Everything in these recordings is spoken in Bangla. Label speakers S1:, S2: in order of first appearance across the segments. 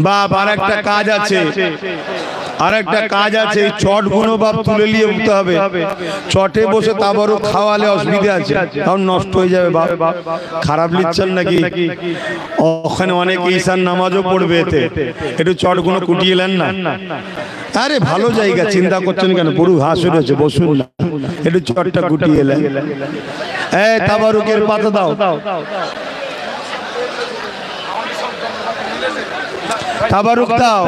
S1: বাপ আরেকটা কাজ আছে, আরেকটা কাজ আছে, চট গুলো বাপ তুলে নিয়ে উঠতে হবে। চটে বসে তাবারুক খাওয়ালে অসুবিধা আছে, কারণ নষ্ট হয়ে যাবে বাপ। খারাপ লিখছেন নাকি? ওখানে অনেক ঈশার নামাজও পড়বে, এতে একটু চট গুলো কুটিয়ে নেন না। আরে ভালো জায়গা, চিন্তা করছেন কেন? পুরো ঘাস উঠেছে, বসুন না, একটু চটটা কুটিয়ে নেন। এই তাবারুকের পাতা দাও, তাবারুক দাও।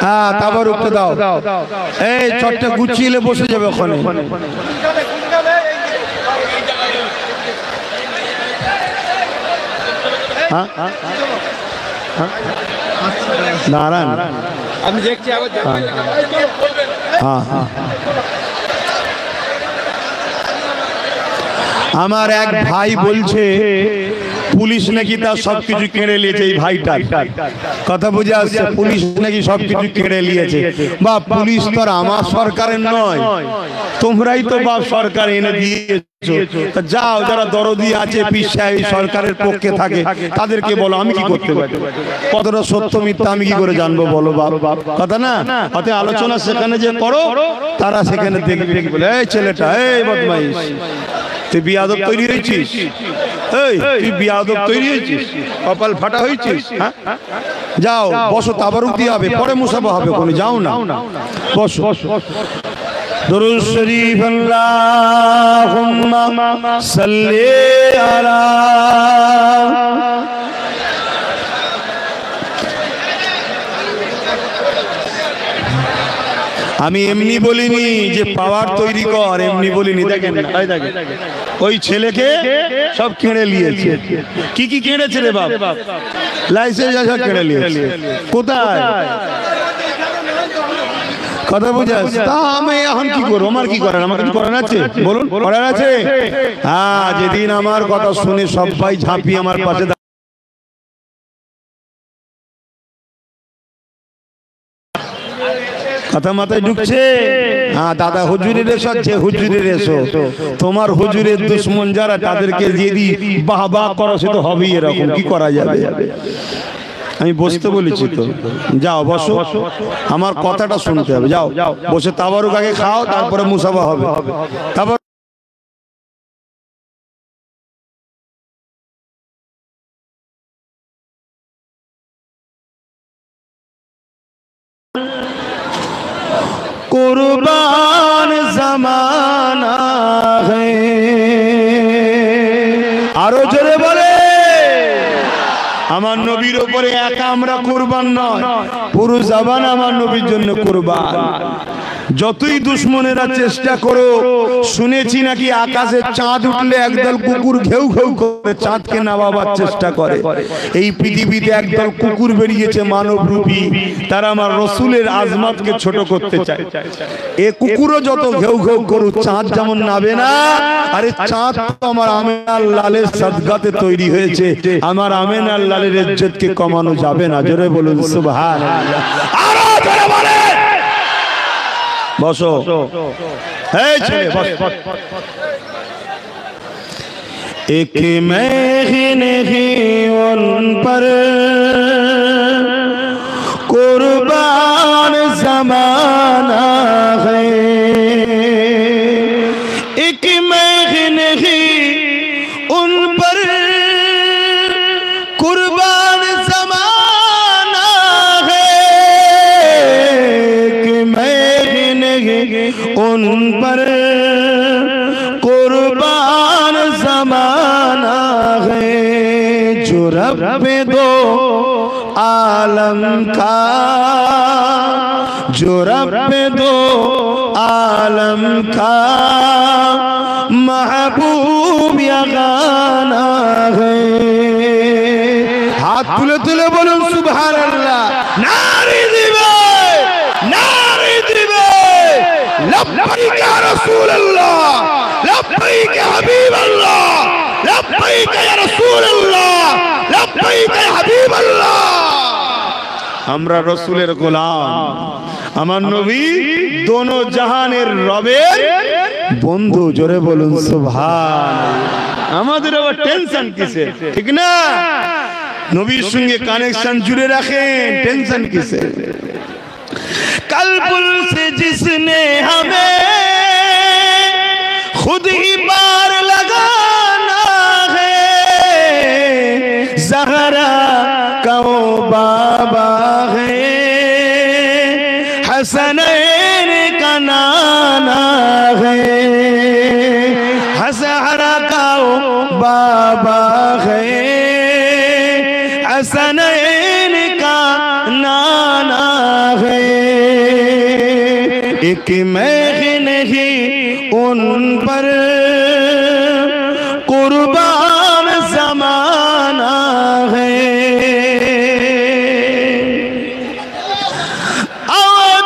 S1: হ্যাঁ তাবারুকটা দাও। এই চটটা গুছিয়ে বসে যাবে ওখানে। দাঁড়ান, আমি দেখছি। হ্যাঁ হ্যাঁ, আমার এক ভাই বলছে পুলিশ নাকি তার সবকিছু কেড়ে নিয়েছে। এই ভাইটার কথা বুঝে আসছে? পুলিশ নাকি সবকিছু কেড়ে নিয়েছে। বা পুলিশ তো আমার সরকারের নয়, তোমরাই তো বাপ সরকার এনে দিয়েছো। যাও, যারা দরদি আছে পীর সাহেব সরকারের পক্ষে থাকে তাদেরকে বলো, আমি কি করতে পারি? কতটা সত্য মিথ্যা আমি কি করে জানবো বলো বাপ? কথা না, অতএব আলোচনা সেখানে যে করো, তারা সেখানে দেখবে বলে এই ছেলেটা, এই বদমাইশ, তুই বিয়াদব তৈরি হয়েছিস, এই তুই বিয়াদব তৈরি হয়েছিস, কপাল ফাটা হয়েছিস। যাও বসো, তাবারুক দিয়ে হবে, পরে মুসাফা হবে, কোনো যাও না, বসো। দুরূদ শরীফ আল্লাহুম্মা সাল্লি আলা। আমি এমনি বলিনি যে পাওয়ার তৈরি কর, এমনি বলিনি। দেখেন ওই ছেলেকে সব কেড়ে নিয়েছে। কি কি কেড়েছে রে বাপ? লাইসেন্স সব কেড়ে নিয়েছে। কোথায়? কথা বুঝে আসছে? তা আমি এখন কি করবো? আমার কি করার? আমার কিছু করার আছে? বলুন, করার আছে? হ্যাঁ, যেদিন আমার কথা শুনে সবাই ঝাঁপিয়ে আমার পাশে কথা মাথায় ঢুকছে। হ্যাঁ দাদা, হুজুরের এসো, যে হুজুরের এসো, তোমার হুজুরের দুশ্মন যারা, তাদেরকে যদি বাহ বাহ করো সে তো হবেই। এরকম কি করা যাবে? আমি বসতে বলেছি তো, যাও বসো, আমার কথাটা শুনতে হবে। যাও বসে তাবারুক আগে খাও, তারপরে মুসাফা হবে। তারপর कुर्बान जमाना है। आरो जोरे बोले, আমার নবীর উপরে একা আমরা কুরবান নয়, পুরো জাবান আমার নবীর জন্য কুরবান। যতই দুশ্মনেরা চেষ্টা করো, শুনেছি নাকি আকাশে চাঁদ উঠলে একদল কুকুর ঘেউ ঘেউ করে চাঁদকে নামাবার চেষ্টা করে। এই পৃথিবীতে একদল কুকুর বেরিয়েছে মানবরূপী, তারা আমার রসুলের আজমতকে ছোট করতে চায়। এ কুকুরও যত ঘেউ ঘেউ করুক, চাঁদ যেমন নাবে না। আরে চাঁদ তো আমার আমেনার লালের সাদগাতে তৈরি হয়েছে, আমার আমেনার লালের ইজ্জতকে কমানো যাবে না। জোরে বলুন সুবহানাল্লাহ। আরো জোরে বলেন। বসো, এই ছেলে বস। एक मैं नहीं उन पर कुर्बान ज़माना है, एक मैं नहीं उन पर कुर्बान ज़माना है, एक मैं नहीं उन पर कुर्बान ज़माना है, जो रब दो आलम का, जो रब दो आलम का महबूब या गाना है। हाथ तुले तुले बोलो सुबहानाल्लाह। नारे दिवे, नारे दिवे, लब्बैक या रसूल अल्लाह, लब्बैक या हबीब अल्लाह, लब्बैक या रसूल अल्लाह, लब्बैक या हबीब अल्लाह। আমরা রসুলের গোলাম, আমার নবী দোনো জাহানের রবের বন্ধু। জোরে বলুন সুবহানাল্লাহ। আমাদের আবার টেনশন কিসে, ঠিক না? নবীর সঙ্গে কানেকশন জুড়ে রাখেন, টেনশন কিসে? कल पुल से जिसने हमें खुद ही पार लगाना है, ज़हरा का वो बाबा है, हसनैन का नाना है, ज़हरा का वो बाबा है, हसनैन का नाना है। एक मैं नहीं उन पर कुर्बान ज़माना है।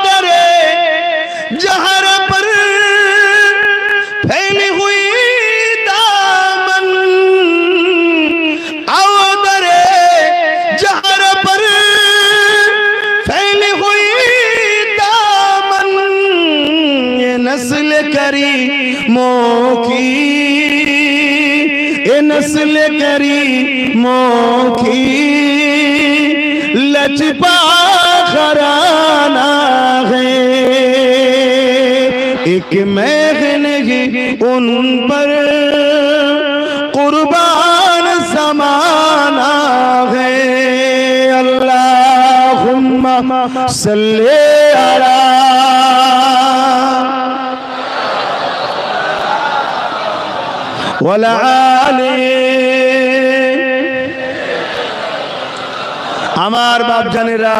S1: दरे जहर पर फैली हुई दामन, दरे जहर पर फैली हुई दामन, ये नस्ल करीमों की, ये नस्ल करीमों की लजपा घराना है। एक मैं नहीं उन पर कुर्बान ज़माना है। अल्लाहुम्मा सल्ली अला वला आले। আমার বাপ জানেরা,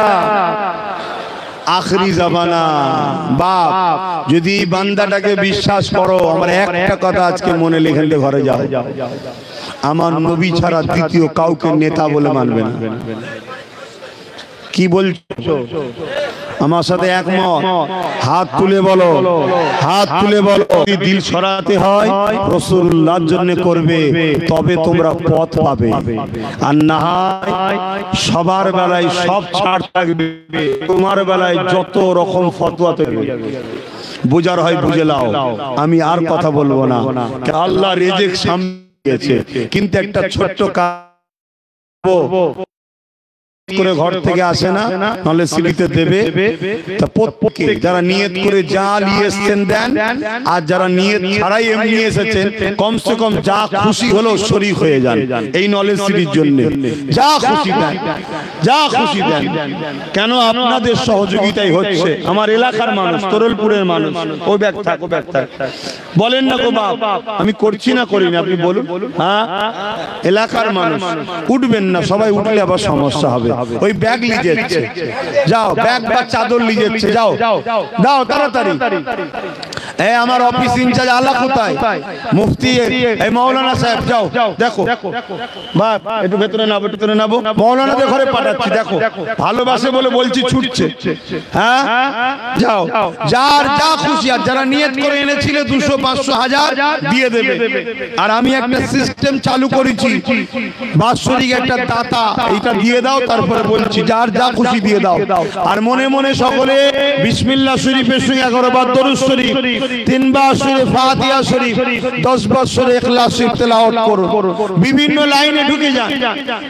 S1: আখরি জামানা বাপ, যদি বান্দাটাকে বিশ্বাস করো, আমার একটা কথা আজকে মনে লিখে দিয়ে ঘরে যাও, আমার নবী ছাড়া দ্বিতীয় কাউকে নেতা বলে মানবে না। কি বলছো? আমার সাথে একমত? হাত তুলে বলো, হাত তুলে বলো। যদি দিল সরাতে হয় রাসূলুল্লাহর জন্য করবে, তবে তোমরা পথ পাবে। আর না হয় সবার বেলায় সব ছাড় থাকবে, তোমার বেলায় যত রকম ফতোয়া তৈরি। বুঝার হয় বুঝে নাও, আমি আর কথা বলবো না। আল্লাহ রিজিক সামনে দিয়েছে, কিন্তু একটা ছোট্ট কাজ করে ঘর থেকে আসে না, নাহলে সিলিতে দেবে। তা প্রত্যেকে যারা নিয়ত করে যা নিয়ে এসেছেন দেন, আর যারা নিয়ত ছাড়াই এমনি এসেছেন কমসে কম যা খুশি হলো শরীক হয়ে যান এই নলেজ সিরির জন্য। যা খুশি দেন, যা খুশি দেন। কেন? আপনাদের সহযোগিতাই হচ্ছে। আমার এলাকার মানুষ, তরলপুরের মানুষ, ও ব্যাগ থাক, ও ব্যাগ থাক, বলেন না গো বাপ আমি করছি না করি না, আপনি বলুন। হ্যাঁ, এলাকার মানুষ উঠবেন না, সবাই উঠলে আবার সমস্যা হবে। ওই ব্যাগ নিয়ে যাচ্ছে, যাও ব্যাগ বা চাদর নিয়ে যাচ্ছে, যাও দাও তাড়াতাড়ি। এই আমার অফিস ইনচার্জ আলা কোথায়? মুফতি এই মাওলানা সাহেব, যাও দেখো বাপ, একটু ভেতরে নাও, ভেতরে নাও। মাওলানাদের ঘরে পাঠাচ্ছি, দেখো ভালোবাসে বলে বলছি, ছুটছে। হ্যাঁ, যাও, যার যা খুশি। আর যারা নিয়ত করে এনেছিল 200, 500, 1000 দিয়ে দেবে। আর আমি একটা সিস্টেম চালু করেছি, বাৎসরিক একটা দাতা, এইটা দিয়ে দাও, তারপরে বলছি যার যা খুশি দিয়ে দাও। আর মনে মনে সকলে বিসমিল্লাহ শরীফের সঙ্গে 11 বার দরুদ শরীফ, 3 বার সূরা ফাতিহা শরীফ, 10 বার সূরা ইখলাস শরীফ তেলাওয়াত করুন। বিভিন্ন লাইনে ঢুকে যান,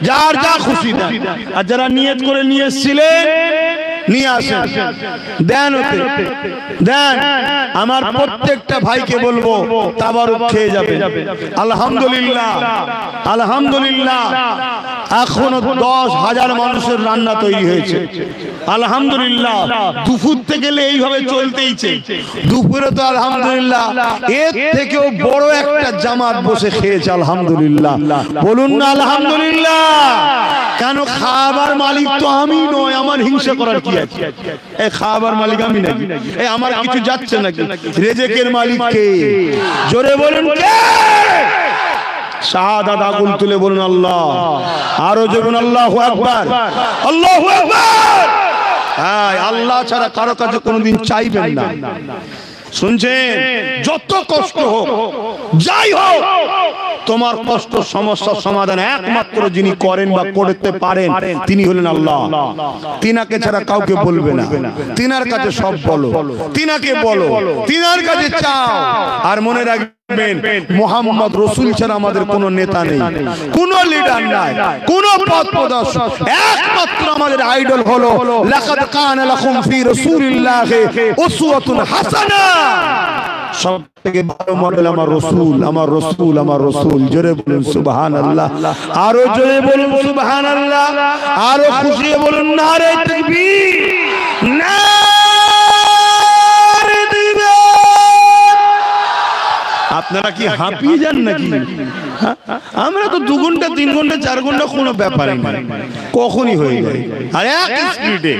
S1: যার যা খুশি দেন। আর যারা নিয়ত করে নিয়ে এসেছিলেন নিয়ে আসেন, দেন ওতে দেন। আমার প্রত্যেকটা ভাইকে বলবো তাবারুক খেয়ে যাবে। আলহামদুলিল্লাহ, আলহামদুলিল্লাহ। এখনো 10,000 মানুষের রান্না তৈরি হয়েছে, আলহামদুলিল্লাহ। দুপুর থেকে গেলে এইভাবে চলতেইছে। দুপুরে তো আলহামদুলিল্লাহ এর থেকেও বড় একটা জামাত বসে খেয়েছে, আলহামদুলিল্লাহ। বলুন না আলহামদুলিল্লাহ। কেন? খাবার মালিক তো আমি নই, আমার হিংসা করার কি আছে? এই খাবার মালিক আমি নাকি? এই আমার কিছু যাচ্ছে নাকি? রিজিকের মালিক কে? জোরে বলুন কে? শাহাদাত আগুন তুলে বলুন আল্লাহ। আরো জোরে আল্লাহু আকবার, আল্লাহু আকবার। হ্যাঁ, আল্লাহ ছাড়া কারো কাছে কোনোদিন চাইবেন না। শুনছেন? যত কষ্ট হোক, যাই হোক, তোমার কষ্ট সমস্যার সমাধান একমাত্র যিনি করেন বা করতে পারেন তিনি হলেন আল্লাহ। তিনাকে ছাড়া কাউকে বলবে না। তিনার কাছে সব বলো, তিনাকে বলো, তিনার কাছে চাও। আর মনে রাখবে মোহাম্মদ রসুল ছাড়া আমাদের কোনো নেতা নেই, কোনো লিডার নাই, কোনো পথ প্রদর্শক, একমাত্র আমাদের আইডল হলো লাকাদ কানা লাকুম ফি রাসূলিল্লাহি উসওয়াতুন হাসানা। সবথেকে ভালো মডেল আমার রসুল, আমার রসুল, আমার রসুল। জোরে বলুন সুবহানাল্লাহ, আরো জোরে বলুন সুবহানাল্লাহ, আরো খুশি বলুন নারে তাকবীর, নারে তাকবীর। আপনারা কি হাঁপিয়ে যান নাকি? আমরা তো 2 ঘন্টা 3 ঘন্টা 4 ঘন্টা কোনো ব্যাপারই না, কখনই হয়ে যায়। আর এক স্পিডে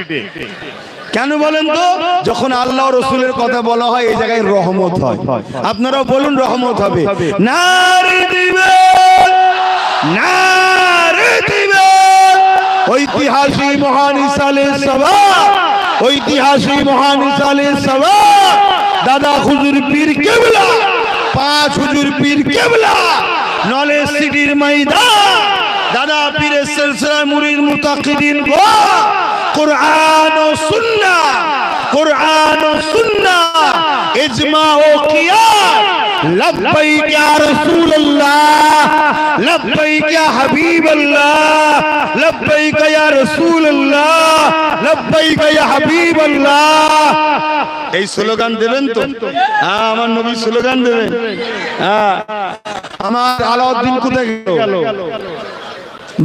S1: কেন বলেন তো? যখন আল্লাহ রসুলের কথা বলা হয় এই জায়গায় রহমত হয়। আপনারাও বলুন রহমত হবে। নারে দিবেন, নারে দিবেন। ঐতিহাসিক মহান ইসালে সভা, ঐতিহাসিক মহান ইসালে সভা দাদা হুজুর পীর কেবলা, 5 হুজুর পীর কেবলা, নলেজ সিটির ময়দান, দাদা পীরের সিলসিলা মুরিদ মুতাকিদিন গো। कुरान और सुन्ना, कुरान और सुन्ना, इज्मा ও कियास, लब्बैक या रसूल अल्लाह, लब्बैक या हबीब अल्लाह, लब्बैक या रसूल अल्लाह, लब्बैक या हबीब अल्लाह। এই স্লোগান দেবেন তো? হ্যাঁ, আমার নবী স্লোগান দেবেন। হ্যাঁ, আমার আলাউদ্দিন কোথায় গেল?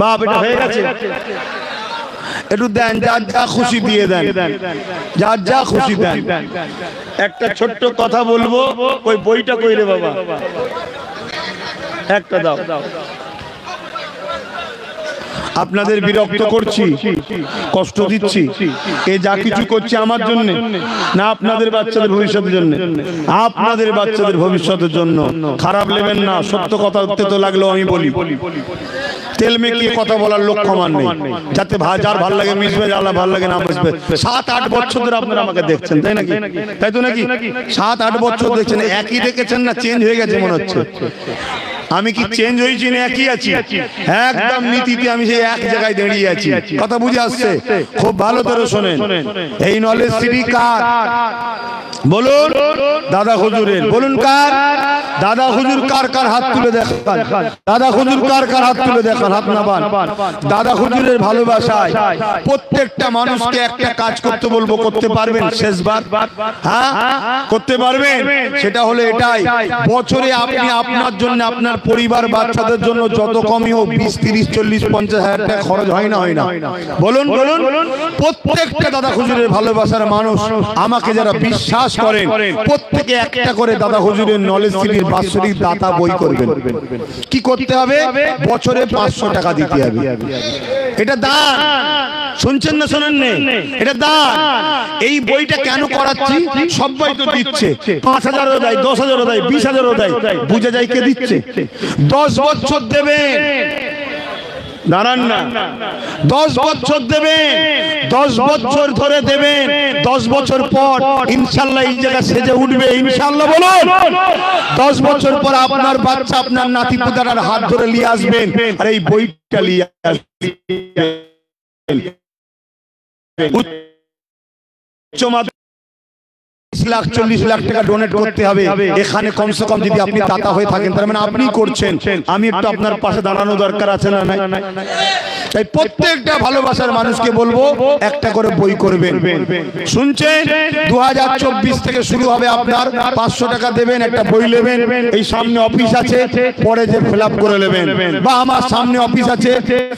S1: বাপ, এটা হয়ে গেছে। একটু দেন, যার যা খুশি দিয়ে দেন, যার যা খুশি দেন। একটা ছোট্ট কথা বলবো, ওই বইটা কই রে বাবা, একটা দাও। আপনাদের বিরক্ত করছি, কষ্ট দিচ্ছি, এ যা কিছু করছে আমার জন্য না, আপনাদের বাচ্চাদের ভবিষ্যতের জন্য, আপনাদের বাচ্চাদের ভবিষ্যতের জন্য। খারাপ নেবেন না, সত্য কথা উঠতে তো লাগলেও আমি বলি। তেল মেকিয়ে কথা বলার লক্ষ্য মান নেই, যাতে যার ভাল লাগে মিশবে, যার ভাল লাগে না মিশবে। 7-8 বছর ধরে আপনারা আমাকে দেখছেন, তাই নাকি? তাই তো নাকি? 7-8 বছর দেখছেন, একই দেখেছেন না চেঞ্জ হয়ে গেছে মনে হচ্ছে? আমি কি চেঞ্জ হয়েছি না একই আছি? একদম নীতিতে আমি সেই এক জায়গায় দাঁড়িয়ে আছি। কথা বুঝে আসছে? খুব ভালো করে শোনেন। এই নলেজ সিটি কার? বলুন দাদা হুজুরের। বলুন কার? দাদা হুজুর কার কার হাত তুলে দেখান, দাদা হুজুর কার কার হাত তুলে দেখান, হাত নামান। দাদা হুজুরের ভালোবাসায় প্রত্যেকটা মানুষকে একটা কাজ করতে বলবো, করতে পারবেন? শেষবার, হ্যাঁ করতে পারবেন? সেটা হলো এটাই, বছরে আপনি আপনার জন্য, আপনার পরিবার বাচ্চাদের জন্য যত কমই হোক 20, 30, 40, 50 হাজার টাকা খরচ হয় না? হয় না? বলুন বলুন। প্রত্যেকটা দাদা হুজুরের ভালোবাসার মানুষ আমাকে যারা বিশ্বাস করেন, প্রত্যেকে একটা করে দাদা হুজুরের নলেজ সিটির বাৎসরিক দাতা বই করবেন। কি করতে হবে? বছরে 500 টাকা দিতে হবে। এটা দান, শুনছেন না শোনেন না? এটা দান। এই বইটা কেন করাচ্ছি? সবাই তো দিচ্ছে, 5000ও দেয়, 10,000ও দেয়, 20,000ও দেয়। বুঝে যায় কে দিচ্ছে? 10 বছর দেবেন, দাঁড়ান না, 10 বছর দেবেন, 10 বছর ধরে দেবেন। 10 বছর পর ইনশাআল্লাহ এই জায়গা সেজে উঠবে, ইনশাআল্লাহ বলুন। 10 বছর পর আপনার বাচ্চা, আপনার নাতি পুতার হাত ধরে নিয়ে আসবেন, আর এই বইটা নিয়ে আসবেন। উচ্চ মাধ্যমিক 40 লাখ টাকা ডোনেট করতে হবে এখানে। কমসে কম যদি আপনি দাতা হয়ে থাকেন, তার মানে আপনি করছেন, আমি একটু আপনার পাশে দাঁড়ানো দরকার আছে না? তাই প্রত্যেকটা ভালোবাসার মানুষকে বলবো একটা করে বই করবেন। শুনছেন? 2024 থেকে শুরু হবে আপনার। 500 টাকা দেবেন, একটা বই নেবেন। এই সামনে অফিস আছে, পরে যে ফিল আপ করে নেবেন, বা আমার সামনে অফিস আছে,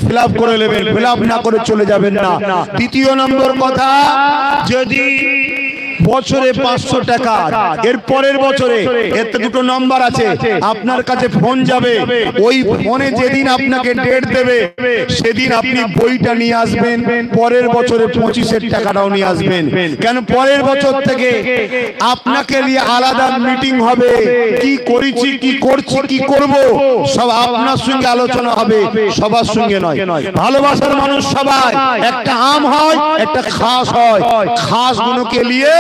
S1: ফিল আপ করে নেবেন। ফিল আপ না করে চলে যাবেন না। দ্বিতীয় নম্বর কথা, যদি বছরে 500 টাকা, এর পরের বছরে এতে 2টো নম্বর আছে, আপনার কাছে ফোন যাবে। ওই ফোনে যেদিন আপনাকে ডেট দেবে সেদিন আপনি বইটা নিয়ে আসবেন। পরের বছরে 25-এর টাকাটাও নিয়ে আসবেন। কেন? পরের বছর থেকে আপনাকে নিয়ে আলাদা মিটিং হবে। কি করেছি, কি করছি, কি করব, সব আপনার সঙ্গে আলোচনা হবে, সবার সঙ্গে নয়। ভালোবাসার মানুষ সবাই। একটা আম হয়, একটা খাস হয়। খাস গুলোকে নিয়ে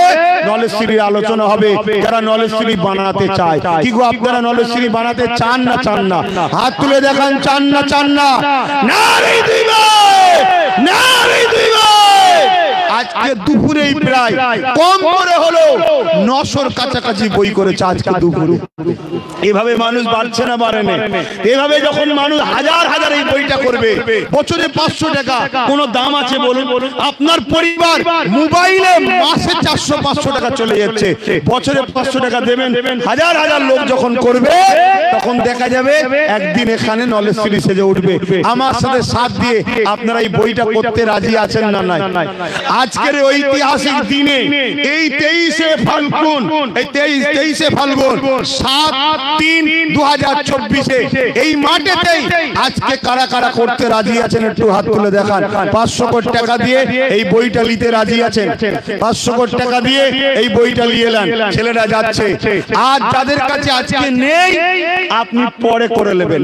S1: নলেজ সিটির আলোচনা হবে। যারা নলেজ সিটি বানাতে চায়, কি গো আপনারা নলেজ সিটি বানাতে চান না? চান না? হাত তুলে দেখান, চান না? চান না? নারে দিবে, নারে দিবে। আজকে দুপুরেই প্রায় কম করে হলো 900-র কাছাকাছি বই করেছে আজকে দুপুরে। এভাবে মানুষ বাড়ছে না বাড়ে না? এভাবে যখন মানুষ হাজার হাজার এই বইটা করবে, বছরে 500 টাকা কোনো দাম আছে বলুন? আপনার পরিবার মোবাইলে মাসে 400-500 টাকা চলে যাচ্ছে, বছরে 500 টাকা দেবেন, হাজার হাজার লোক যখন করবে তখন দেখা যাবে একদিন এখানে নলেজ সিটি সেজে উঠবে। আমার সাথে সাথ দিয়ে আপনারা এই বইটা করতে রাজি আছেন না? নাই। আজকের ঐতিহাসিক দিনে এই 23শে ফাল্গুন, এই 23শে ফাল্গুন 7/3/2024 এই মাঠেতেই আজকে কারা কারা করতে রাজি আছেন একটু হাত তুলে দেখান। 500 কোটি টাকা দিয়ে এই বইটা নিতে রাজি আছেন? 500 কোটি টাকা দিয়ে এই বইটা নিয়ে এলেন, ছেলেরা যাচ্ছে। আর যাদের কাছে আজকে নেই আপনি পরে করে নেবেন,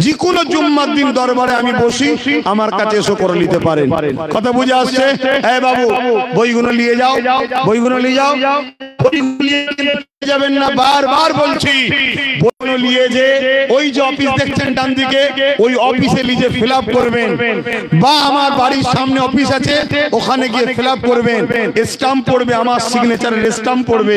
S1: যে কোনো জুম্মার দিন দরবারে আমি বসি, আমার কাছে এসে করে নিতে পারেন। কথা বুঝে আসছে? এই বাবু বইগুলো নিয়ে যাও, বইগুলো নিয়ে যাও, যাবেন না, বারবার বলছি। বইগুলো নিয়ে যে ওই যে অফিস দেখছেন ডান দিকে, ওই অফিসে নিজে ফিল আপ করবেন, বা আমার বাড়ির সামনে অফিস আছে ওখানে গিয়ে ফিল আপ করবেন, স্ট্যাম্প পড়বে, আমার সিগনেচারের স্ট্যাম্প পড়বে,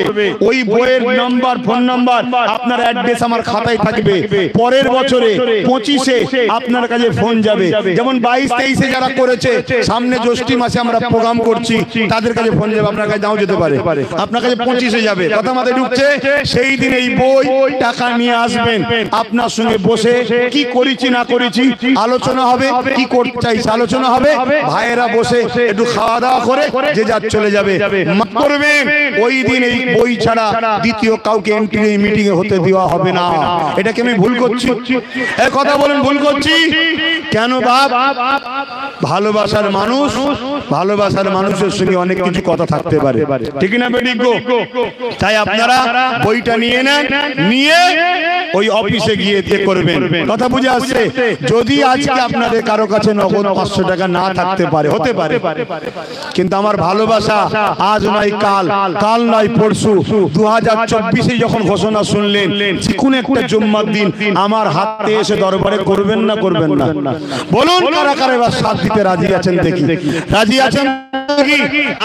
S1: ওই বইয়ের নাম্বার, ফোন নাম্বার, আপনার অ্যাড্রেস আমার খাতায় থাকবে। পরের বছরে 25-এ আপনার কাছে ফোন যাবে। যেমন 22-23-এ যারা করেছে, সামনে জ্যৈষ্ঠ মাসে আমরা প্রোগ্রাম করছি, তাদের কাছে ফোন যাবে, আপনার কাছে নাও যেতে পারে, আপনার কাছে 25-এ যাবে। কথা মাথায় ঢুকছে? সেই দিন এই বই টাকা নিয়ে আসবেন, আপনার সঙ্গে বসে কি করেছি না করেছি আলোচনা হবে, কি করতে চাইছে আলোচনা হবে, ভাইয়েরা বসে একটু খাওয়া দাওয়া করে যে যার চলে যাবে করবেন। ওই দিন এই বই ছাড়া দ্বিতীয় কাউকে এন্ট্রি এই মিটিং এ হতে দেওয়া হবে না। এটা কি আমি ভুল করছি? এই কথা বলেন, ভুল করছি কেন? বাপ ভালোবাসার মানুষ, ভালোবাসার মানুষের সঙ্গে অনেক কিছু কথা থাকতে পারে, ঠিক না বেডিক গো? তাই আপনারা বইটা নিয়ে নেন, নিয়ে ওই অফিসে গিয়ে দিয়ে করবেন। কথা বুঝে আসছে? যদি আজকে আপনাদের কারো কাছে নগদ 500 টাকা না থাকতে পারে, হতে পারে, কিন্তু আমার ভালোবাসা আজ নয় কাল, কাল নয় পরশু, 2024-এ যখন ঘোষণা শুনলেন যে কোন একটা জুম্মার দিন আমার হাতে এসে দরবারে করবেন না, করবেন না? বলুন কারা কারা এবার সাথ দিতে রাজি আছেন? দেখি রাজি আছেন কি?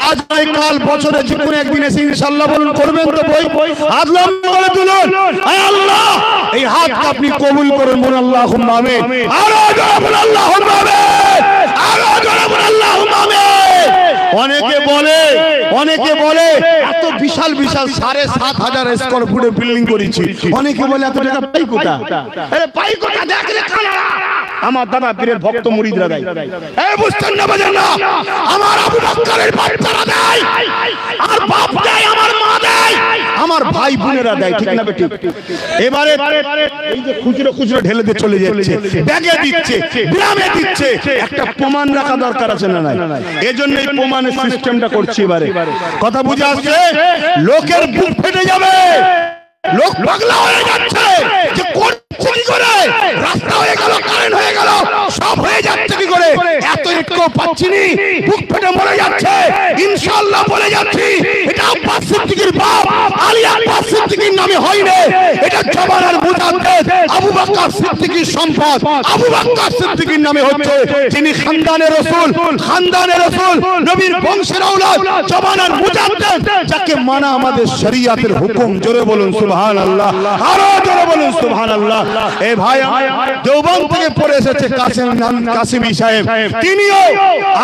S1: আজ নয় কাল, বছরে যে কোনো একদিন এসে ইনশাআল্লাহ বলুন করবেন তো? বই হাত লম্বা করে তুলুন, আয় আল্লাহ এই হাতটা আপনি কবুল করুন, বলুন আল্লাহুম্মা আমিন। আরো জোরে বলুন আল্লাহুম্মা আমিন, আরো জোরে বলুন আল্লাহুম্মা আমিন। অনেকে বলে এত বিশাল বিশাল 7,500 স্কয়ার ফুটের বিল্ডিং করেছি, অনেকে বলে এত টাকা পাই কোথা? আরে পাই কোথা? দেখ রে কানাড়া, আমার দাদা পীরের ভক্ত মুরিদরা দেয়। এই বুঝছেন না, বাজান না? আমার আবু বকরের বাচ্চারা দেয়, আর বাপ দেয়, আমার মা দেয়, আমার ভাই বোনেরা দেয়, ঠিক না বেটি? এবারে এই যে খুচরো খুচরো ঢেলে দিয়ে চলে যাচ্ছে, ব্যাগে দিচ্ছে, গ্রামে দিচ্ছে, একটা প্রমাণ রাখা দরকার আছে না নাই? এজন্য এই প্রমাণের সিস্টেমটা করছি এবারে। কথা বুঝে আসছে? লোকের বুক ফেটে যাবে, লোক পাগলা হয়ে যাচ্ছে যে করছে কি করে, রাস্তা হয়ে গেল, কারেন্ট হয়ে গেল, সব হয়ে যাচ্ছে কি করে, এত একটু পাচ্ছি নি, বুক ফেটে মরে যাচ্ছে। ইনশাআল্লাহ বলে যাচ্ছি, এটা আব্বাস সিদ্দিকীর বাপ আলী আব্বাস সিদ্দিকীর নামে হয়নি, এটা জমানার মুজাদ্দিদ আবু বকর সিদ্দিকীর সম্পদ, আবু বকর সিদ্দিকীর নামে হচ্ছে, যিনি খানদানে রাসূল, খানদানে রাসূল, নবীর বংশের আওলাদ, জমানার মুজাদ্দিদ, যাকে মানা আমাদের শরীয়তের হুকুম। জোরে বলুন সুবহানাল্লাহ, আরো জোরে বলুন সুবহানাল্লাহ। এই ভাই দেওবন্দ থেকে পড়ে এসেছে কাসিমি সাহেব, তিনিও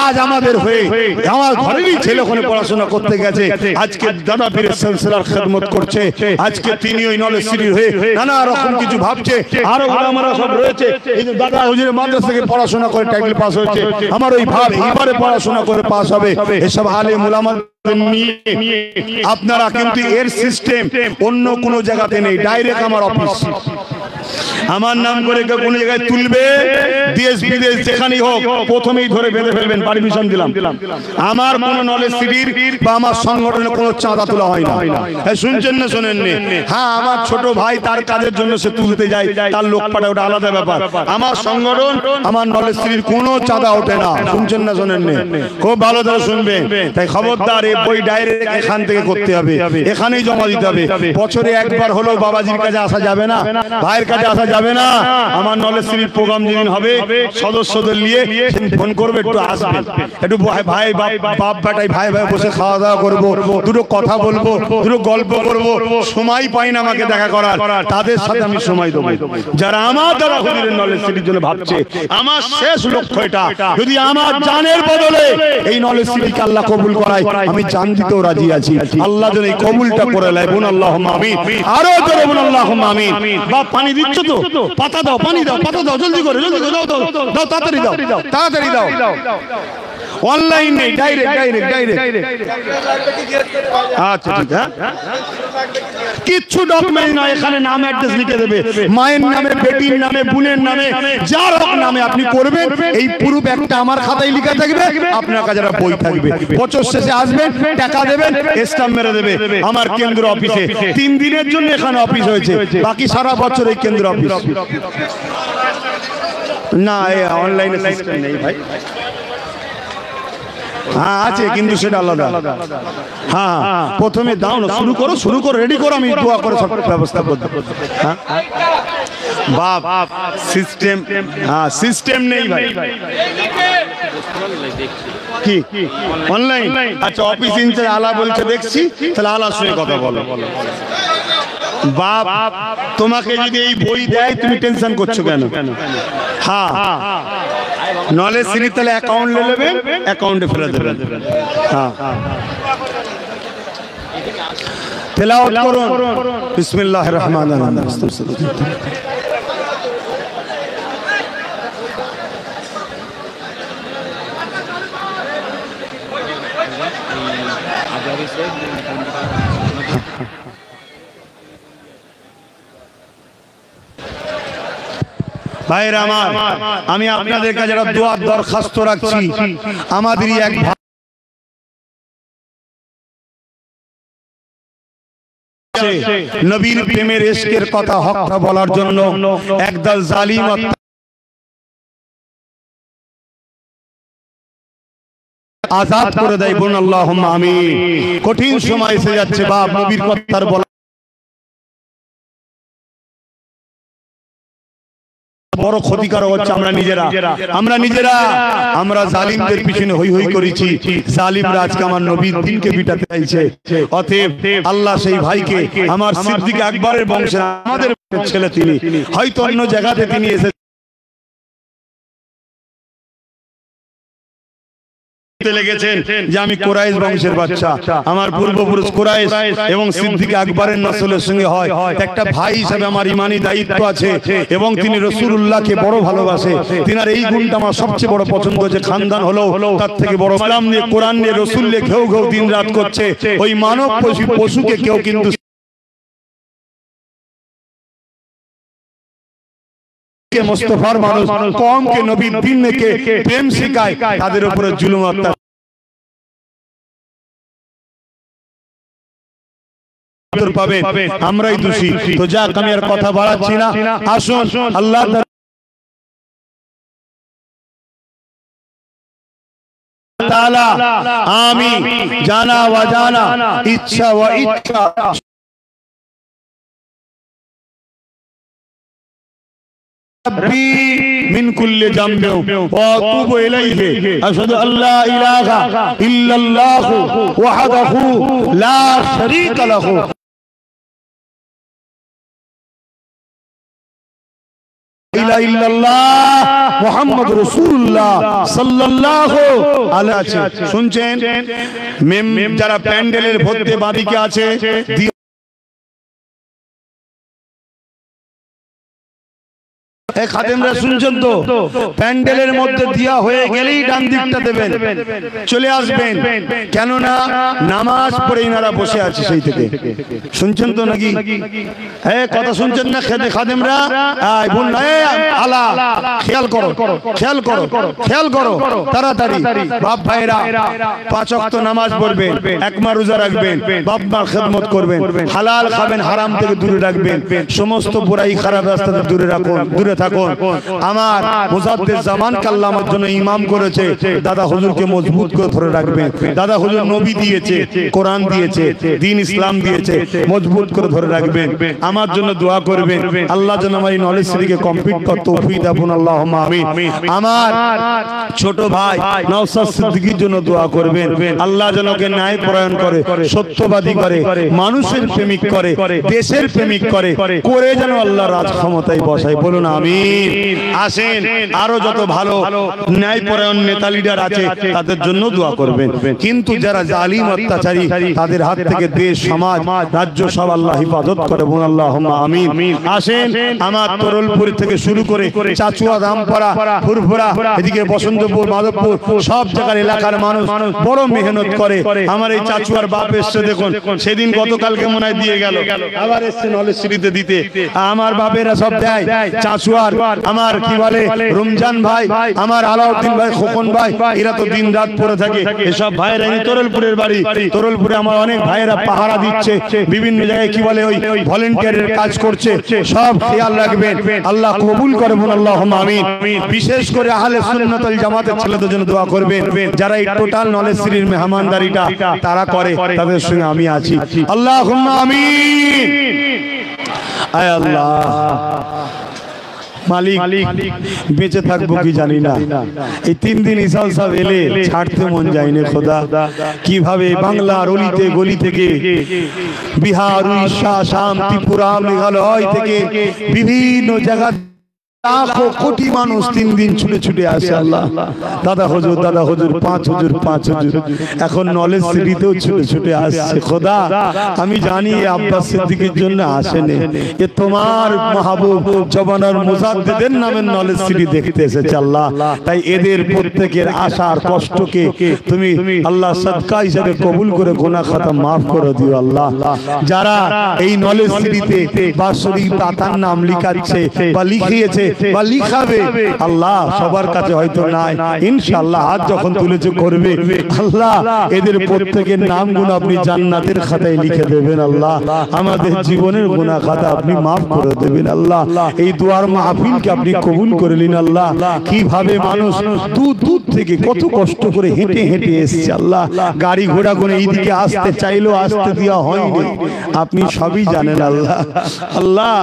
S1: আজ আমাদের হয়ে, আমার ঘরেরই ছেলে ওখানে পড়াশোনা করতে গেছে, আজকে দাদা পীরের সিলসিলার খেদমত করছে, আজকে তিনি ওই নলেজ সিটির হয়ে নানা রকম কিছু ভাবছে। আরো আমরা সব রয়েছে, এই যে দাদা হুজুরের মাদ্রাসা থেকে পড়াশোনা করে টাইটেল পাস হয়েছে, আমার ওই ভাব এবারে পড়াশোনা করে পাস হবে। এসব আলেম উলামা নিয়ে আপনারা, কিন্তু এর সিস্টেম অন্য কোনো জায়গাতে নেই, ডাইরেক্ট আমার অফিস, আমার নাম করে কেউ কোনো জায়গায় তুলবে, দেশ বিদেশ যেখানেই হোক প্রথমেই ধরে বেঁধে ফেলবেন, পারমিশন দিলাম। আমার কোনো নলেজ সিটির বা আমার সংগঠনে কোনো চাঁদা তোলা হয় না। শুনছেন না শোনেননি? হ্যাঁ, আমার ছোট ভাই তার কাজের জন্য সে তুলতে যায়, তার লোক পাঠায়, ওটা আলাদা ব্যাপার। আমার সংগঠন, আমার নলেজ সিটির কোনো চাঁদা ওঠে না। শুনছেন না শোনেননি? খুব ভালো ধরে শুনবেন। তাই খবরদার, এই বই ডাইরেক্ট এখান থেকে করতে হবে, এখানেই জমা দিতে হবে। বছরে একবার হলেও বাবাজির কাছে আসা যাবে না, ভাইয়ের কাছে আসা যাবে না। আমার নলেজ সিটির প্রোগ্রাম যেদিন হবে সদস্যদের নিয়ে ফোন করবে, একটু আসবেন, একটু ভাই বাপ বেটাই ভাই ভাই বসে খাওয়া দাওয়া করবো, দুটো কথা বলবো, দুটো গল্প করবো। সময় পাই না আমাকে দেখা করার, তাদের সাথে আমি সময় দেবো। যারা আমার দ্বারা হুজুরের নলেজ সিটির জন্য ভাবছে, আমার শেষ লক্ষ্য এটা, যদি আমার জানের বদলে এই নলেজ সিটিকে আল্লাহ কবুল করায়, আমি জান দিতেও রাজি আছি। আল্লাহ যেন এই কবুলটা করে নেয়। বলুন আল্লাহুম্মা আমিন। আরো জোরে বলুন আল্লাহুম্মা আমিন। বাপ পানি দিচ্ছ তো? পাতা দাও, পানি দাও, পাতা দাও, জলদি করে, জলদি করে, দাও দাও দাও, তাড়াতাড়ি দাও, তাড়াতাড়ি দাও। অনলাইন নেই, ডাইরেক্ট। আচ্ছা ঠিক আছে, কিচ্ছু ডকুমেন্ট নয়, এখানে নাম অ্যাড্রেস লিখে দেবে, মায়ের নামে, বেটির নামে, বোনের নামে, যার হোক নামে আপনি করবেন। এই পুরো একটা আমার খাতায় লেখা থাকবে, আপনার কাছে একটা বই থাকবে। বছর শেষে আসবেন, টাকা দেবেন, স্ট্যাম্প মেরে দেবে আমার কেন্দ্র অফিসে। 3 দিনের জন্য এখানে অফিস হয়েছে, বাকি সারা বছর এই কেন্দ্র অফিস না। অনলাইনে সিস্টেম নেই ভাই। হ্যাঁ আছে, কিন্তু সেটা আলাদা। হ্যাঁ প্রথমে দাও না, শুরু করো, রেডি করো, আমি দোয়া করে সব ব্যবস্থা করতে। হ্যাঁ বাপ সিস্টেম, হ্যাঁ সিস্টেম নেই ভাই। কি অনলাইন? আচ্ছা অফিস ইনচার্জ আলা বলছে, দেখছি, তাহলে আলার সঙ্গে কথা বলো। বাপ তোমাকে যদি এই বই দেয়, তুমি টেনশন করছো কেন? হ্যাঁ নলেজ সিটি তাহলে অ্যাকাউন্ট নেবেন, অ্যাকাউন্টে ফেলে দেবেন। হ্যাঁ তেলাওয়াত করুন, বিসমিল্লাহির রহমানির রহিম। ভাইরা আমার, আমি আপনাদের কাছে একটা দোয়ার দরখাস্ত রাখছি। আমাদেরই এক নবীর প্রেমের ইশকের কথা হকটা বলার জন্য একদল জালিম আজাদ করে দেয়। বলুন আল্লাহুম্মা আমিন। কঠিন সময় এসে যাচ্ছে বাপ, নবীর কথার বলা বড় ক্ষতিকারক হচ্ছে। আমরা নিজেরা আমরা জালিমদের পিছনে হই হই করেছি। জালিমরা আজকে আমার নবীর দ্বীনকে বিটাতে চাইছে। অতএব আল্লাহ সেই ভাইকে, আমার সিদ্দিক আকবরের বংশে আমাদের ছেলে, তিনি হয়তো অন্য জায়গাতে তিনি এসে লেগেছেন যে আমি কুরাইশ বংশের বাচ্চা, আমার পূর্বপুরুষ কুরাইশ এবং সিদ্দিক আকবরের নসলের সঙ্গে হয়। একটা ভাই হিসেবে আমার ইমানি দায়িত্ব আছে, এবং তিনি রাসূলুল্লাহকে বড় ভালোবাসে। তিনার এই গুণটা আমার সবচেয়ে বড় পছন্দ, যে খানদান হলো তার থেকে বড়। ইসলাম নিয়ে, কোরআন নিয়ে, রাসূল নিয়ে ঘেউ ঘেউ দিন রাত করছে। ওই মানব পশুকে কেউ কিন্তু মুস্তাফার মানুষ কওমকে নবীর দ্বীনকে প্রেম শেখায়, তাদের উপরে জুলুম অত্যাচার পাবেন, আমরাই দোষী। তো যাক, আমি আর কথা বাড়াচ্ছি না, আসুন আল্লাহ তাআলা আমি জানা ওয়া জানা, ইচ্ছা ওয়া ইচ্ছা من كل ذنب واتوب اليه اشهد ان لا اله الا الله وحده لا شريك له لا اله الا الله محمد رسول الله সাল্লাল্লাহু আলাইহি ওয়াসাল্লাম। শুনছেন যারা প্যান্ডেলের মধ্যে বাদিকে আছে, খাদেমরা শুনছেন তো, প্যান্ডেলের মধ্যে দিয়া হয়ে গেলেই ডান দিকটা দেবেন, চলে আসবেন, কেননা নামাজ পড়ে ইনারা বসে আছে সেই থেকে। শুনছেন তো নাকি? কথা শুনছেন না খাদেমরা? আলা খেয়াল করো, খেয়াল করো, খেয়াল করো, তাড়াতাড়ি। বাপ ভাইরা 5 ওয়াক্ত নামাজ পড়বেন, 1 মাস রোজা রাখবেন, বাপ মার খেদমত করবেন, হালাল খাবেন, হারাম থেকে দূরে রাখবেন, সমস্ত বুরাই খারাপ রাস্তা থেকে দূরে রাখুন, দূরে থাকুন। থাকুন। আমার মুজাদ্দিদ জামানকে আল্লাহ আমার জন্য ইমাম করেছে, দাদা হুজুরকে মজবুত করে ধরে রাখবেন। দাদা হুজুর নবী দিয়েছে, কোরআন দিয়েছে, দ্বীন ইসলাম দিয়েছে, মজবুত করে ধরে রাখবেন। আমার জন্য দোয়া করবেন, আল্লাহ যেন আমার এই নলেজ সিটিকে কমপ্লিট করতে তৌফিক দান, আল্লাহুম্মা আমিন। আমার ছোট ভাই নওশাদ সিদ্দিকীর জন্য দোয়া করবেন, আল্লাহ যেন ওকে ন্যায় পরায়ণ করে, সত্যবাদী করে, মানুষের প্রেমিক করে, দেশের প্রেমিক করে, করে যেন আল্লাহ রাজ ক্ষমতায় বসায়। বলুন আমিন। আসেন আরো যত ভালো ন্যায় পরায়ণ নেতা লিডার আছে তাদের জন্য দোয়া করবেন, কিন্তু যারা জালিম অত্যাচারী তাদের হাত থেকে দেশ, সমাজ, রাজ্য সব আল্লাহ হিফাজত করে। বলুন আল্লাহুম্মা আমিন। আসেন আমার তরলপুর থেকে শুরু করে চাচুয়া, দামপাড়া, ফুরফুরা, এদিকে বসন্তপুর, মাধবপুর, সব জায়গার এলাকার মানুষ বড় মেহনত করে। আমার এই চাচুয়ার বাপ এসছে, দেখুন সেদিন গতকালকে মনে হয় দিয়ে গেল, আবার এসছে নলেজ সিটিতে দিতে। আমার বাপেরা সব দেয়। চাচুয়ার আমার কি বলে রমজান ভাই, আমার আলাউদ্দিন ভাই, খোকন ভাই, এরা তো দিন রাত পড়ে থাকে। এসব ভাইয়েরা তরলপুরের বাড়ি, তরলপুরে আমার অনেক ভাইয়েরা পাহারা দিচ্ছে, বিভিন্ন জায়গায় কি বলে ওই ভলেন্টিয়ারের কাজ করছে। সব খেয়াল রাখবেন, আল্লাহ কবুল করে। বলুন আল্লাহুম্মা আমিন। বিশেষ করে আহলে সুন্নাত ওয়াল জামাতের ছেলেদের জন্য দোয়া করবেন, যারা এই টোটাল নলেজ সিটির মেহমানদারিটা তারা করে, তাদের সঙ্গে আমি আছি। আল্লাহুম্মা আমিন। আয় আল্লাহ, মালিক বেঁচে থাকবো কি জানি না, এই 3 দিন ইসাল সাহেব এলে ছাড়তে মন যায়নি খোদা। কিভাবে বাংলার অলিতে গলি থেকে, বিহার, উড়িষ্যা, আসাম, ত্রিপুরা, মেঘালয় থেকে বিভিন্ন জায়গা লাখো কোটি মানুষ 3 দিন ছুটে ছুটে আসে। আল্লাহ, দাদা হুজুর, দাদা হুজুর, 5 হুজুর, 5 হুজুর, এখন নলেজ সিটিতেও ছুটে ছুটে আসছে। খোদা আমি জানি আব্বাস সিদ্দিকীর জন্য আসেনি, এ তোমার মাহবুব জবানার মুজাদ্দিদের নামে নলেজ সিটি দেখতে এসেছে। আল্লাহ, তাই এদের প্রত্যেকের আশার কষ্টকে তুমি আল্লাহ সদকা হিসেবে কবুল করে গুনাহ খাতা মাফ করে দিও। আল্লাহ, যারা এই নলেজ সিটিতে বাৎসরিক পাতার নাম লিখাচ্ছে বা লিখিয়েছে বা লিখাবে, আল্লাহ সবার কাছে হয়তো নাই, ইনশাআল্লাহ হাত যখন তুলেছে করবে। আল্লাহ এদের প্রত্যেকের নামগুলো আপনি জান্নাতের খাতায় লিখে দেবেন। আল্লাহ আমাদের জীবনের গুনাহ খাতা আপনি মাফ করে দেবেন। আল্লাহ এই দুয়ার মাহফিলকে আপনি কবুল করে নিন। আল্লাহ কিভাবে মানুষ দূর দূর থেকে কত কষ্ট করে হেঁটে হেঁটে এসেছে। আল্লাহ গাড়ি ঘোড়া করে এইদিকে আসতে চাইলেও আসতে দেওয়া হয়নি, আপনি সবই জানেন। আল্লাহ আল্লাহ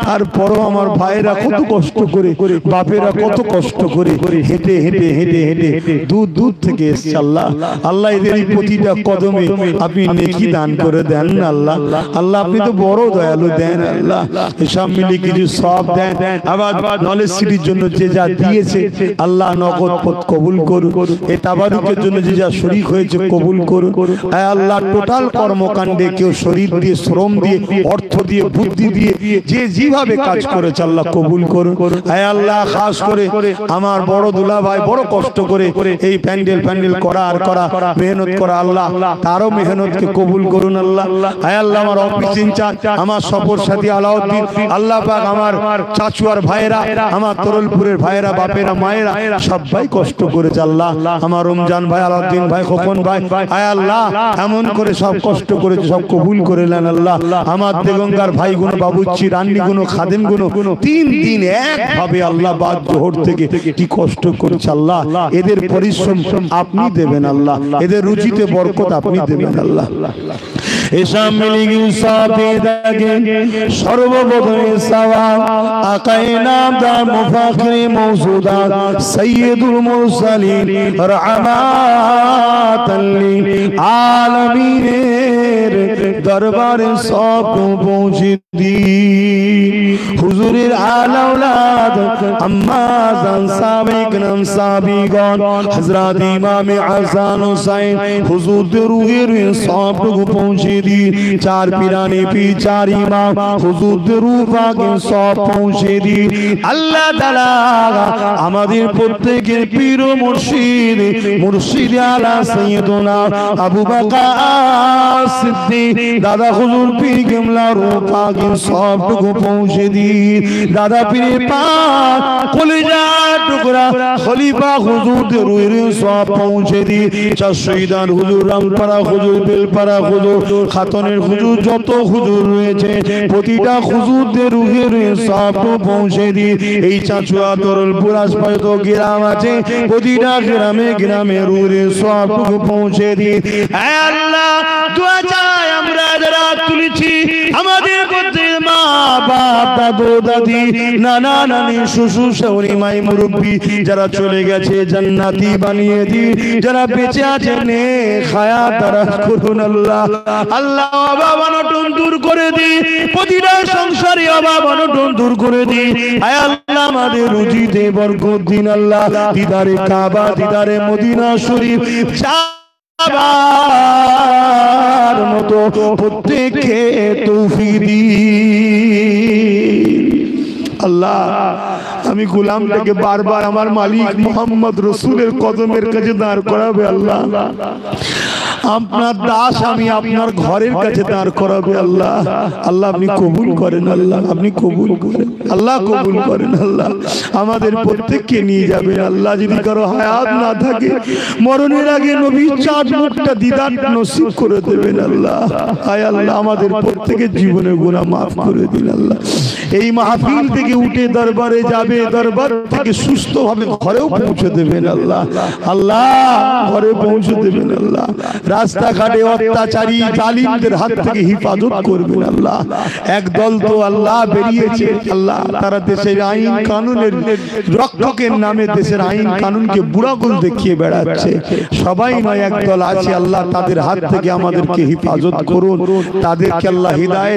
S1: তারপরও আমার ভাইয়েরা কত কষ্ট করে, বাপেরা কত কষ্ট করে হেঁটে হেঁটে হেঁটে হেঁটে দূর দূর থেকে এসেছে। আল্লাহ আল্লাহ এদের এই প্রতিটা কদমে আপনি নেকি দান করে দেন। আল্লাহ আল্লাহ আপনি তো বড় দয়ালু, দেন আল্লাহ এসব মিলে কিছু সব দেন। আবার নলেজ সিটির জন্য যে যা দিয়েছে আল্লাহ নগদ পথ কবুল করুন, এই তাবারুকের জন্য যে যা শরীক হয়েছে কবুল করুন। আল্লাহ টোটাল কর্মকাণ্ডে কেউ শরীর দিয়ে, শ্রম দিয়ে, অর্থ দিয়ে, বুদ্ধি দিয়ে যে যেভাবে কাজ করেছে আল্লাহ কবুল করুন। আয় আল্লাহ খাস করে আমার বড় দুলা ভাই বড় কষ্ট করে এই প্যান্ডেল করা আর করা মেহনত করা, আল্লাহ তারও মেহনতকে কবুল করুন। আল্লাহ আয় আল্লাহ আমার অফিস ইনচার্জ, আমার সফর সাথী আলাউদ্দিন, আল্লাহ পাক আমার চাচুয়ার ভাইয়েরা, আমার তরলপুরের ভাইয়েরা, বাপেরা, মায়েরা সবাই কষ্ট করেছে। আল্লাহ আমার রমজান ভাই, আলাউদ্দিন ভাই, খোকন ভাই, আয় আল্লাহ এমন করে সব কষ্ট করেছে, সব কবুল করে নেন। আল্লাহ আমার দেগঙ্গার ভাইগুলো, বাবুচ্চি, রান্নিগুলো, খাদেমগুলো 3 দিন একভাবে আল্লাহ বাদ জোহর থেকে কি কষ্ট করছে। আল্লাহ এদের পরিশ্রম আপনি দেবেন। আল্লাহ এদের রুচিতে বরকত আপনি দেবেন। আল্লাহ এসাম মিলিগি সাবে দাগে সর্বপ্রথম সওয়াব আকায়ে নামদার মুফাখিরে মওজুদাত সাইয়্যিদুল মুরসালিন রাহমাতাল লিল আলামিনের দরবারে সব পৌঁছে দি। হুজুরের আলাউলাদ আম্মা জান সাবিক নাম সাবিগণ হযরত ইমাম হাসান হুসাইন হুজুর দে রুহের সব পৌঁছে দি। 4 পিরানে পি 4 ইমাম হুজুর দে রূহ পাকে সব পৌঁছে দি। আল্লাহ তাআলা আমাদের প্রত্যেকের পীর ও মুর্শিদ, মুর্শিদ আলা সাইয়্যিদুনা আবু বকর সিদ্দিক দাদা হুজুর পীর কিবলা রূহ পাকে সব পৌঁছে দি। দাদা পীর পাক কলিজা টুকরা খলিফা হুজুর দে রুহের সব পৌঁছে দি। শহীদান হুজুর, রামপাড়া হুজুর, বেলপাড়া হুজুর, খাতনের হুজুর যত হুজুর রয়েছে প্রতিটা হুজুরদের রুহের সব পৌঁছে দিই। এই চাচুয়া তরলপুর আশপাশে তো গ্রাম আছে, প্রতিটা গ্রামে গ্রামে রুহের সব পৌঁছে দিই। হে আল্লাহ, দোয়া চাই আমরা যারা তুলেছি, আমাদের মধ্যে মা বাপ দাদু দাদি নানা নানি শ্বশুর শাশুড়ি মাই মুরব্বি যারা চলে গেছে জান্নাতি বানিয়ে দি, যারা বেঁচে আছে নে হায়াত দারাজ করুন আল্লাহ। আল্লাহ অভাব অনটন দূর করে দি, প্রতিটা সংসারে অভাব অনটন দূর করে দি। আয় আল্লাহ আমাদের রুজিতে বরকত দিন আল্লাহ। দিদারে কাবা দিদারে মদিনা শরীফ যাবার মতো প্রত্যেককে তৌফিক দিন আল্লাহ। আমি গোলামটাকে বারবার আমার মালিক মোহাম্মদ রসুলের কদমের কাছে দাঁড় করাবে আল্লাহ। আপনার দাস আমি আপনার ঘরের কাছে দাঁড় করাবে আল্লাহ। আল্লাহ আপনি কবুল করেন আল্লাহ, আপনি কবুল করেন আল্লাহ, কবুল করেন আল্লাহ। আমাদের প্রত্যেককে নিয়ে যাবেন আল্লাহ। যদি কারো হায়াত না থাকে মরণের আগে নবীর চাঁদ মুখটা দিদার নসিব করে দেবেন আল্লাহ। আয় আল্লাহ আমাদের প্রত্যেকের জীবনের গুনাহ মাফ করে দিন আল্লাহ। এই মাহফিল থেকে উঠে দরবারে যাবে, দরবার থেকে সুস্থভাবে ঘরেও পৌঁছে দেবেন আল্লাহ। আল্লাহ ঘরে পৌঁছে দেবেন আল্লাহ। রাস্তাঘাটে অত্যাচারী জালিমদের হাত থেকে হিফাজত করবেন আল্লাহ। একদল তো আল্লাহ বেরিয়েছে আল্লাহ, তারা দেশের আইন কানুনের রক্ষকের নামে দেশের আইন কানুনকে বুড়াগুল দেখিয়ে বেড়াচ্ছে। সবাই নয়, একদল আছে আল্লাহ, তাদের হাত থেকে আমাদেরকে হিফাজত করুন। তাদেরকে আল্লাহ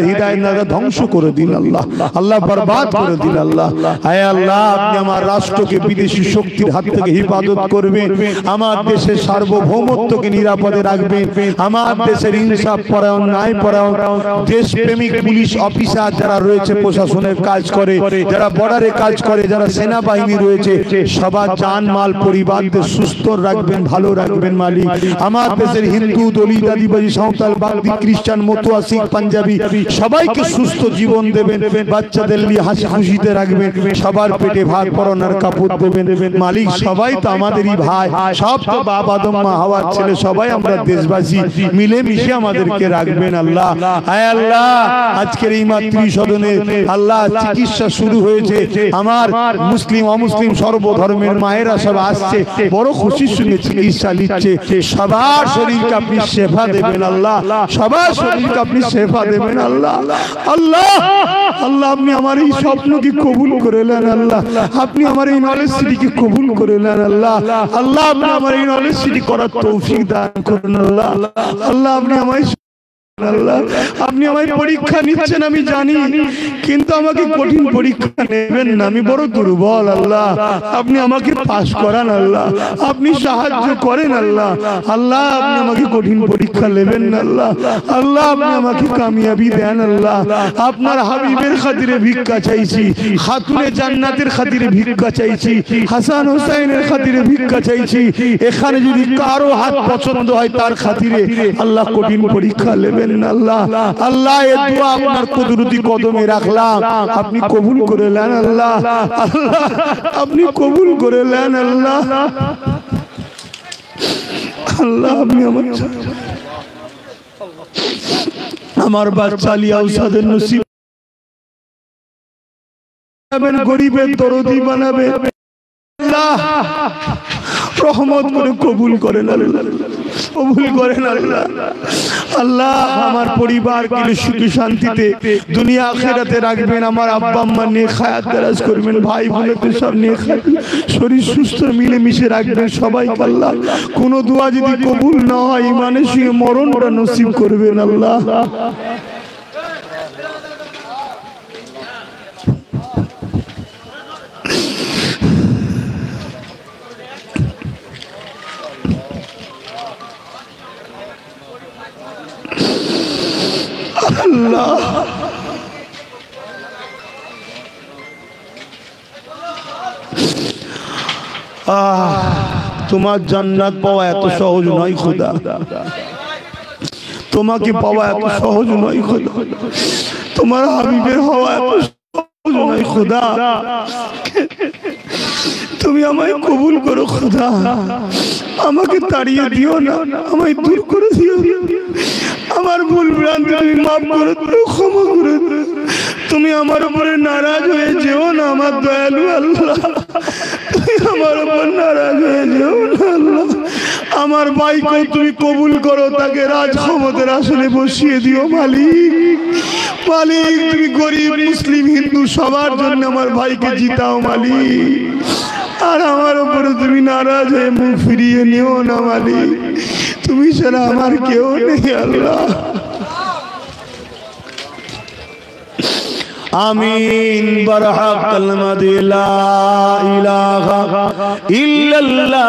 S1: হৃদায়ত না ধ্বংস করে দিন আল্লাহ, আল্লাহ বরবাদ করে দিন আল্লাহ। আয় আল্লাহ আপনি আমার রাষ্ট্রকে বিদেশি শক্তির হাত থেকে হিফাজত করবেন, আমার দেশের সার্বভৌমত্বকে নিরাপদে রাখবেন, আমার দেশের ইনসাফ পরায়ণ ন্যায় পরায়ণ দেশপ্রেমিক পুলিশ অফিসার যারা রয়েছে, প্রশাসনের কাজ করে, যারা বর্ডারে কাজ করে, যারা সেনাবাহিনী রয়েছে, সবার জানমাল পরিবারদের সুস্থ রাখবেন, ভালো রাখবেন মালিক। আমার দেশের হিন্দু দলিত আদিবাসী সাঁওতাল বাগদি খ্রিস্টান মতুয়া শিখ পাঞ্জাবি সবাইকে সুস্থ জীবন দেবেন, বাচ্চাদের নিয়ে হাসি খুশিতে রাখবেন, সবার পেটে ভাত পরনার কাপড় দেবেন মালিক। সবাই তো আমাদেরই ভাই, সব তো বাপ আদম মা হাওয়ার ছেলে, সবাই আমরা দেশবাসী, মিলে মিশে আমাদেরকে রাখবেন আল্লাহ। আয় আল্লাহ আজকের এই মাতৃ সদনে আল্লাহ চিকিৎসা শুরু হয়েছে, আমার মুসলিম অমুসলিম সর্বধর্মের মায়েরা সব আসছে, বড় খুশির সঙ্গে চিকিৎসা নিচ্ছে। সবার শরীরকে আপনি শেফা দেবেন আল্লাহ, সবার শরীরকে আপনি শেফা দেবেন আল্লাহ। আল্লাহ আল্লাহ আপনি আমার এই স্বপ্নকে কবুল করে নেন আল্লাহ, আপনি আমার এই নলেজ সিটিকে কবুল করে নেন আল্লাহ। আল্লাহ আপনি আমার এই নলেজ সিটি করার তৌফিক দান করুন আল্লাহ। আল্লাহ আপনি আমায় আল্লাহ, আপনি আমায় পরীক্ষা নিচ্ছেন আমি জানি, কিন্তু আমাকে কঠিন পরীক্ষা নেবেন না, আমি বড় দুর্বল আল্লাহ। আপনি আমাকে পাস করান আল্লাহ, আপনি সাহায্য করেন আল্লাহ। আল্লাহ আপনি আমাকে কঠিন পরীক্ষা নেবেন না আল্লাহ। আল্লাহ আপনি আমাকে কামিয়াবি দেন আল্লাহ। আপনার হাবিবের খাতিরে ভিক্ষা চাইছি, খাতুনে জান্নাতের খাতিরে ভিক্ষা চাইছি, হাসান হোসেনের খাতিরে ভিক্ষা চাইছি। এখানে যদি কারো হাত পছন্দ হয় তার খাতিরে আল্লাহ কঠিন পরীক্ষা নেবেন আল্লাহ। আল্লাহ এই দোয়া আপনার কুদরতি কদমে রাখলাম, আপনি কবুল করে নেন আল্লাহ। আল্লাহ আপনি কবুল করে নেন আল্লাহ। আল্লাহ আপনি আমার বাচ্চা আলিয়া উসাদের নসিব গরিবের দরদি বানাবে আল্লাহ। রহমত করে কবুল করেন আল্লাহ, কবুল করেন আল্লাহ। আল্লাহ আমার পরিবারকে সুখী শান্তিতে দুনিয়া আখিরাতে রাখবেন, আমার আব্বা আম্মা নিয়ে হায়াত দারাজ করবেন, ভাই বোনদের সব নিয়ে শরীর সুস্থ মিলে মিশে রাখবেন সবাইকে আল্লাহ। কোন দোয়া যদি কবুল না হয় ইমানের সঙ্গে মরণটা নসিব করবেন আল্লাহ। আল্লাহ তোমার জান্নাত পাওয়া এত সহজ নয় খোদা, তোমাকে পাওয়া এত সহজ নয় খোদা, তোমার হাবিবের হওয়া এত সহজ নয় খোদা। তুমি আমায় কবুল করো খোদা, আমাকে তাড়িয়ে দিও না, আমায় দূর করে দিও। আমার ভুল ভ্রান্তি তুমি মাফ করে দাও, ক্ষমা করে দাও। তুমি আমার উপরে নারাজ হয়ে যেও না আমার দয়ালু আল্লাহ, তুমি আমার উপর নারাজ হয়ে যেও না আল্লাহ। আমার ভাইকে তুমি কবুল করো, তাকে রাজ ক্ষমতার আসনে বসিয়ে দিও মালিক। মালিক তুমি গরিব মুসলিম হিন্দু সবার জন্য আমার ভাইকে জিতাও মালিক। আর আমার উপরে তুমি নারাজ হয়ে মুখ ফিরিয়ে নিও না মালিক, তুমি ছাড়া আমার কেউ নেই আল্লাহ। আমিন বরহক কলমা দে লা ইলাহা ইল্লাল্লাহ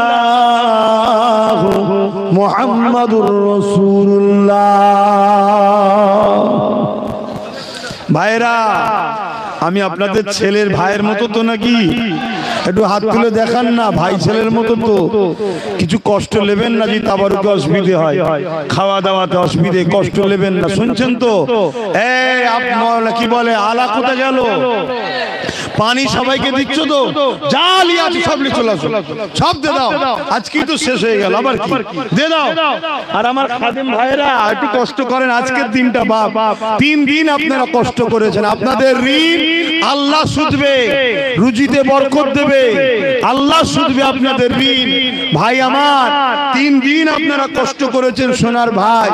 S1: মুহাম্মাদুর রাসূলুল্লাহ। ভাইরা, আমি আপনাদের ছেলের ভাইয়ের মতো তো নাকি? একটু হাত তুলে দেখান না, ভাই ছেলের মতো তো। কিছু কষ্ট নেবেন না যে তাবারুকে অসুবিধে হয়, খাওয়া দাওয়াতে অসুবিধে, কষ্ট নেবেন না, শুনছেন তো? এই আপনারা কি বলে আলা কোথায় গেল? পানি সবাইকে দিচ্ছ তো? জালি আছে সব নিয়ে চলে আসো, সব দে দাও। আজকেই তো শেষ হয়ে গেল, আবার কি দে দাও। আর আমার খাদেম ভাইরা একটু কষ্ট করেন, আজকের দিনটা বাপ 3 দিন আপনারা কষ্ট করেছেন, আপনাদের ঋণ আল্লাহ শুধবে, রুজিতে বরকত দেবে, আল্লাহ শুধবে আপনাদের ঋণ। ভাই আমার 3 দিন আপনারা কষ্ট করেছেন সোনার ভাই,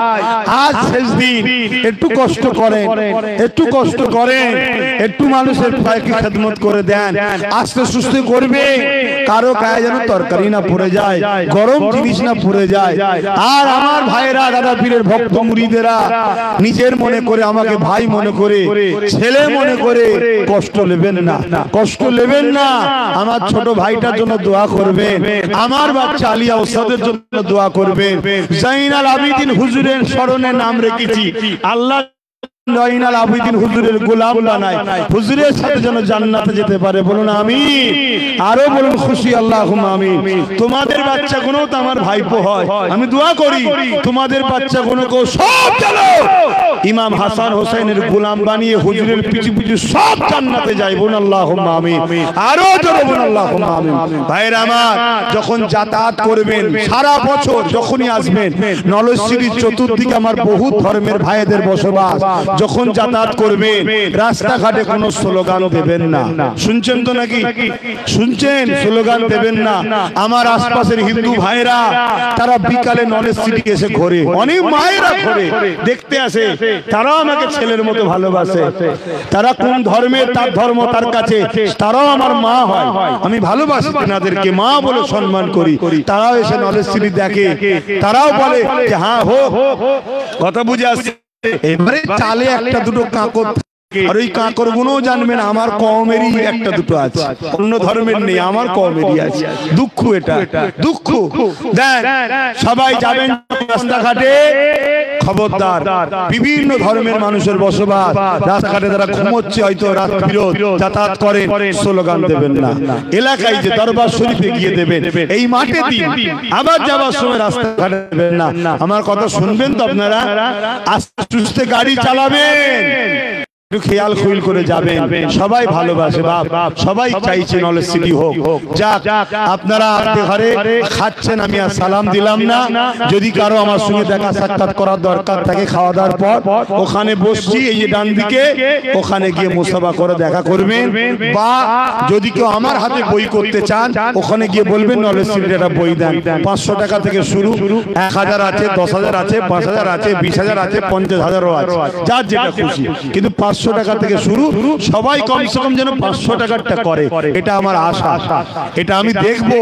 S1: আজ শেষ দিন, একটু কষ্ট করেন, একটু কষ্ট করেন, একটু মানুষের পায়কে খেদমত করে দেন, আস্তে সুস্থে করবে, কারো গায়ে যেন তরকারি না পড়ে যায়, গরম জিনিস না পড়ে যায়। আর আমার ভাইরা, দাদা পীরের ভক্ত মুরিদেরা নিজের মনে করে, আমাকে ভাই মনে করে, ছেলে মনে করে কষ্ট নেবেন না, কষ্ট নেবেন না। আমার ছোট ভাইটার জন্য দোয়া করবেন, আমার বাচ্চা আলিয়া ওস্তাদের জন্য দোয়া করবেন। জাইনাল আবিদিন হুজুরের স্মরণে নাম রেখেছি, আল্লাহ জাইনাল আবিদিন হুজুরের গোলাম বানায়, হুজুরের সাথে যেন জান্নাতে যেতে পারে, বলুন আমিন। আরো বলুন খুশি আল্লাহুম্মা আমিন। তোমাদের বাচ্চাগুলো তো আমার ভাইপো হয়, আমি দোয়া করি তোমাদের বাচ্চাগুলোকে সব চলো ইমাম হাসান হোসেনের গোলাম বানিয়ে হুজুরের পিছু পিছু সব জান্নাতে যায়, বলুন আল্লাহুম্মা আমিন। আরো জোরে বলুন আল্লাহুম্মা আমিন। ভাইরা আমার, যখন যাতায়াত করবেন সারা বছর, যখনই আসবেন, নলছিরির চতুর্দিকে আমার বহু ধর্মের ভাইদের বসবাস, যখন যাতায়াত করবেন রাস্তাঘাটে কোনো স্লোগান দেবেন না, শুনছেন তো নাকি? শুনছেন? স্লোগান দেবেন না। আমার আশপাশের হিন্দু ভাইরা তারা বিকালে নলেজ সিটি এসে ঘোরে, অনেক মায়েরা ঘোরে দেখতে আসে, তারাও আমাকে ছেলের মতো ভালোবাসে, তারা কোন ধর্মের তার ধর্ম তার কাছে, তারাও আমার মা হয়, আমি ভালোবাসি তাদেরকে, মা বলে সম্মান করি। তারাও এসে নলেজ সিটি দেখে, তারাও বলে যে হ্যাঁ হোক, কথা বুঝে আসছে। এবারে চালে একটা দুটো কাঁকর, আর ওই কাঁকর গুলো জানবেন আমার কওমেরই একটা দুটো আছে, অন্য ধর্মের নেই, আমার কওমেরই আছে। দুঃখ, এটা দুঃখ। দেখ সবাই যাবেন রাস্তাঘাটে, খবরদার, বিভিন্ন ধর্মের মানুষের বসবাস, রাস্তাঘাটে তারা ঘুমোচ্ছে, হয়তো রাত বিরোধ যাতায়াত করেন, স্লোগান দেবেন না। এলাকায় যে দরবার শরীফে গিয়ে দেবেন, এই মাঠে দিন, আবার যাবার সময় রাস্তাঘাটে দেবেন না। আমার কথা শুনবেন তো আপনারা? আস্তে সুস্থে গাড়ি চালাবেন, একটু খেয়াল খুইল করে যাবেন। সবাই ভালোবাসে বাপ, সবাই চাইছে নলেজ সিটি হোক। যাক, আপনারা ঘরে খাচ্ছেন, আমি আর সালাম দিলাম না। যদি কারো আমার সঙ্গে দেখা সাক্ষাৎ করার দরকার থাকে খাওয়া দাওয়ার পর, ওখানে বসছি, এই যে ডান দিকে, ওখানে গিয়ে মুসাফা করে দেখা করবেন। বা যদি কেউ আমার হাতে বই করতে চান, ওখানে গিয়ে বলবেন নলেজ সিটির একটা বই দেন, 500 টাকা থেকে শুরু, 1000 আছে, 10,000 আছে, 5,000 আছে, 20,000 আছে, 50,000ও আছে, যার যেটা খুশি, কিন্তু 500 টাকা থেকে শুরু। সবাই কমসে কম যেন 500 টাকারটা করে, এটা আমার আশা, এটা আমি দেখবো।